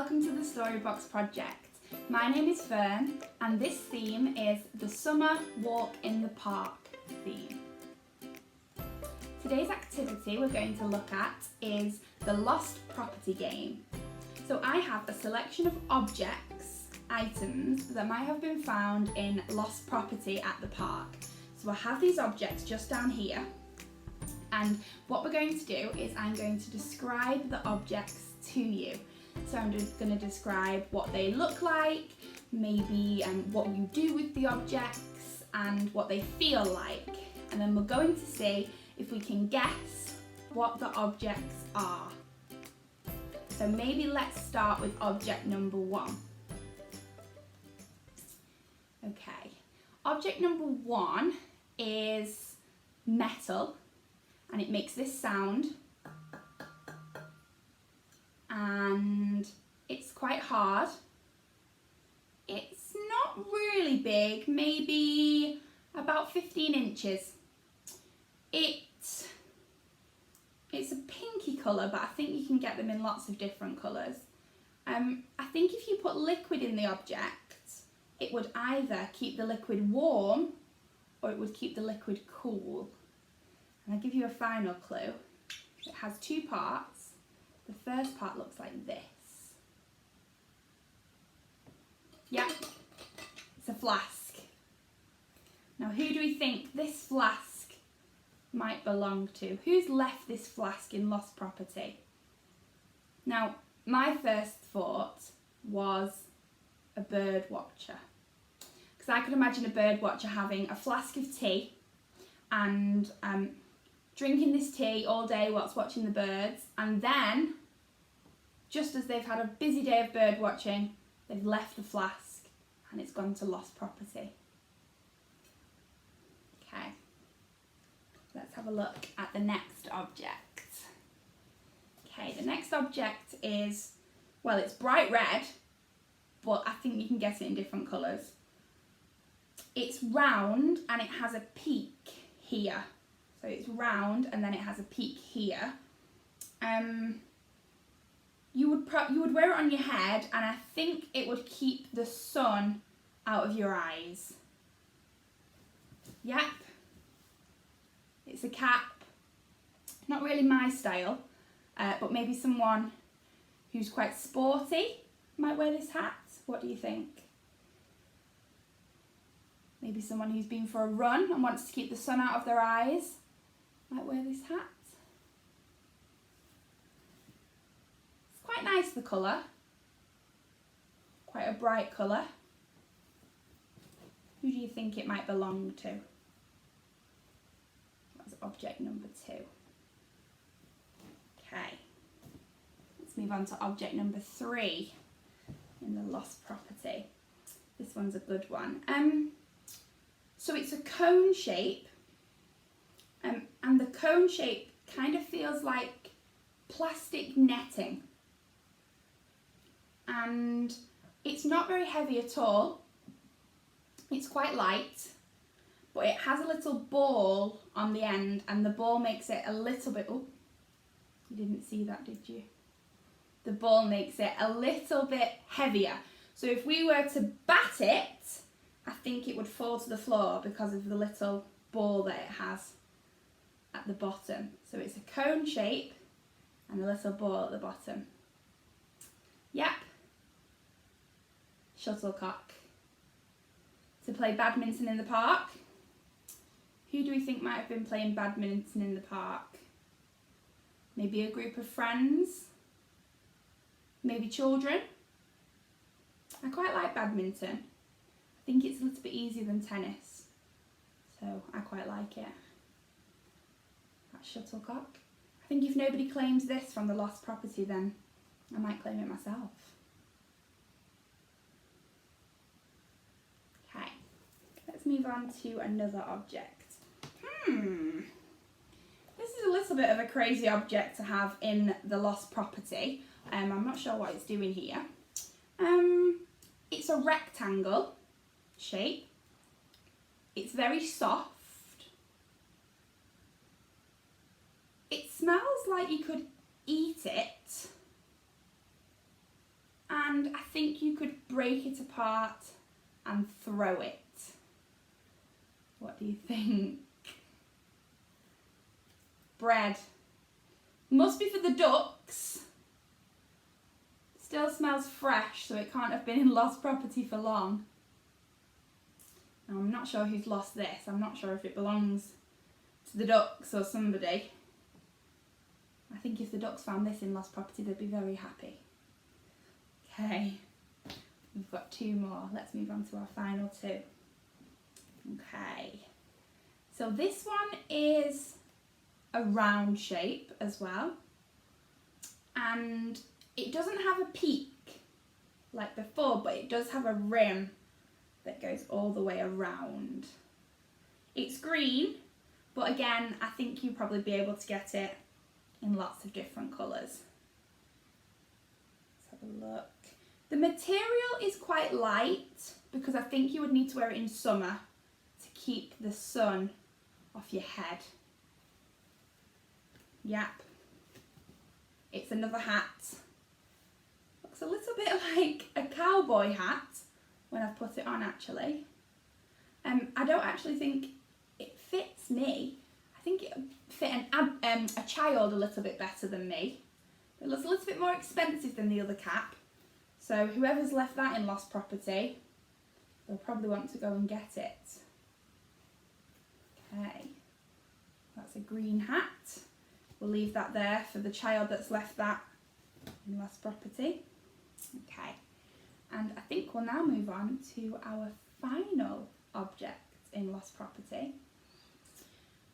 welcome to the Storybox Project. My name is Fern and this theme is the Summer Walk in the Park theme. Today's activity we're going to look at is the Lost Property game. So I have a selection of objects, items that might have been found in lost property at the park. So I have these objects just down here, and what we're going to do is I'm going to describe the objects to you. So I'm just going to describe what they look like, maybe what you do with the objects and what they feel like. And then we're going to see if we can guess what the objects are. So maybe let's start with object number 1. Okay, object number 1 is metal and it makes this sound. And it's quite hard. It's not really big, maybe about 15 inches. It's a pinky colour, but I think you can get them in lots of different colours. I think if you put liquid in the object, it would either keep the liquid warm or it would keep the liquid cool. And I'll give you a final clue. It has 2 parts. The first part looks like this. Yep, it's a flask. Now who do we think this flask might belong to? Who's left this flask in lost property? Now, my first thought was a bird watcher. Because I could imagine a bird watcher having a flask of tea and drinking this tea all day whilst watching the birds, and then, just as they've had a busy day of bird watching, they've left the flask and it's gone to lost property. Okay, let's have a look at the next object. Okay, the next object is, well, it's bright red, but I think you can get it in different colours. It's round and it has a peak here. So it's round and then it has a peak here. You would wear it on your head and I think it would keep the sun out of your eyes. Yep. It's a cap. Not really my style, but maybe someone who's quite sporty might wear this hat. What do you think? Maybe someone who's been for a run and wants to keep the sun out of their eyes might wear this hat. It's quite nice, the colour. Quite a bright colour. Who do you think it might belong to? That's object number 2. Okay. Let's move on to object number 3 in the lost property. This one's a good one. So it's a cone shape. And the cone shape kind of feels like plastic netting. And it's not very heavy at all. It's quite light, but it has a little ball on the end and the ball makes it a little bit, oh, you didn't see that, did you? The ball makes it a little bit heavier. So if we were to bat it, I think it would fall to the floor because of the little ball that it has at the bottom. So it's a cone shape and a little ball at the bottom. Yep. Shuttlecock. To play badminton in the park. Who do we think might have been playing badminton in the park? Maybe a group of friends? Maybe children? I quite like badminton. I think it's a little bit easier than tennis. So I quite like it. Shuttlecock. I think if nobody claims this from the lost property, then I might claim it myself. Okay, let's move on to another object. This is a little bit of a crazy object to have in the lost property. I'm not sure what it's doing here. It's a rectangle shape. It's very soft. It smells like you could eat it, and I think you could break it apart and throw it. What do you think? Bread. Must be for the ducks. Still smells fresh, so it can't have been in lost property for long. Now, I'm not sure who's lost this. I'm not sure if it belongs to the ducks or somebody. I think if the ducks found this in lost property, they'd be very happy. Okay, we've got 2 more. Let's move on to our final 2. Okay, so this one is a round shape as well, and it doesn't have a peak like before, but it does have a rim that goes all the way around. It's green, but again, I think you'll probably be able to get it in lots of different colours. Let's have a look. The material is quite light because I think you would need to wear it in summer to keep the sun off your head. Yep. It's another hat. Looks a little bit like a cowboy hat when I've put it on, actually. I don't actually think it fits me. I think it would fit a child a little bit better than me. It looks a little bit more expensive than the other cap. So whoever's left that in lost property, they'll probably want to go and get it. Okay, that's a green hat. We'll leave that there for the child that's left that in lost property. Okay, and I think we'll now move on to our final object in lost property.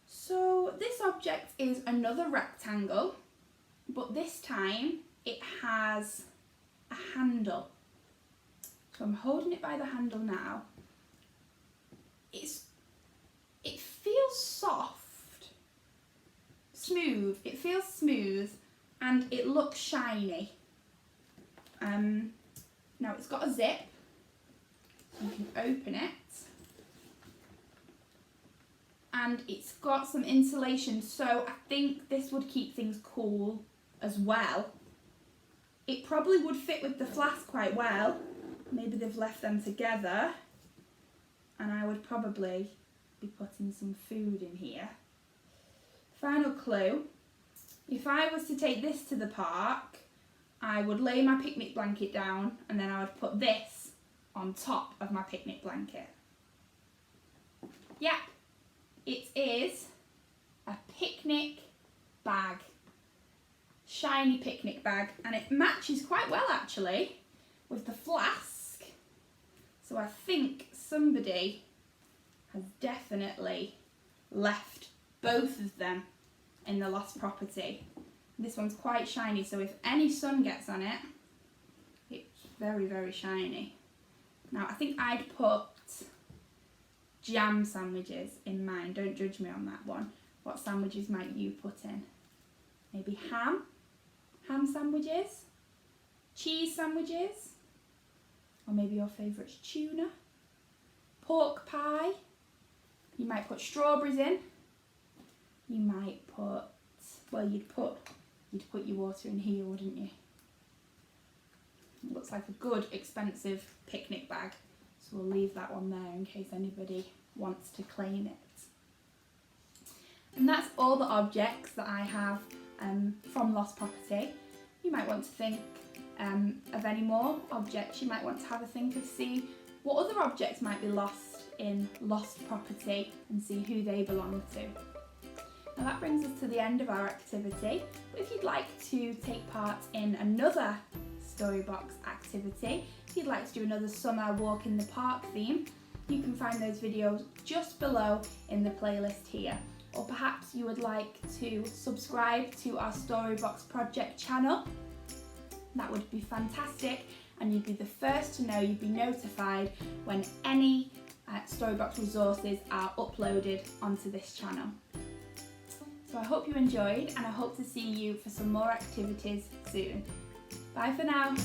So this object is another rectangle, but this time it has a handle. So I'm holding it by the handle now. It feels soft, smooth. It feels smooth and it looks shiny. Now it's got a zip, so you can open it. And it's got some insulation, so I think this would keep things cool as well. It probably would fit with the flask quite well. Maybe they've left them together. And I would probably be putting some food in here. Final clue. If I was to take this to the park, I would lay my picnic blanket down and then I would put this on top of my picnic blanket. Yep, it is a picnic bag. Shiny picnic bag, and it matches quite well actually with the flask. So I think somebody has definitely left both of them in the lost property. This one's quite shiny, so if any sun gets on it, it's very, very shiny. Now I think I'd put jam sandwiches in mine. Don't judge me on that one. What sandwiches might you put in? Maybe ham sandwiches, cheese sandwiches, or maybe your favourite's tuna, pork pie. You might put strawberries in. You might put, well, you'd put your water in here, wouldn't you? It looks like a good expensive picnic bag, so we'll leave that one there in case anybody wants to claim it. And that's all the objects that I have from lost property. You might want to think of any more objects. You might want to have a think of see what other objects might be lost in lost property and see who they belong to. Now that brings us to the end of our activity, but if you'd like to take part in another Storybox activity, if you'd like to do another summer walk in the park theme, you can find those videos just below in the playlist here. Or perhaps you would like to subscribe to our Storybox Project channel. That would be fantastic, and you'd be the first to know, you'd be notified when any Storybox resources are uploaded onto this channel. So I hope you enjoyed, and I hope to see you for some more activities soon. Bye for now.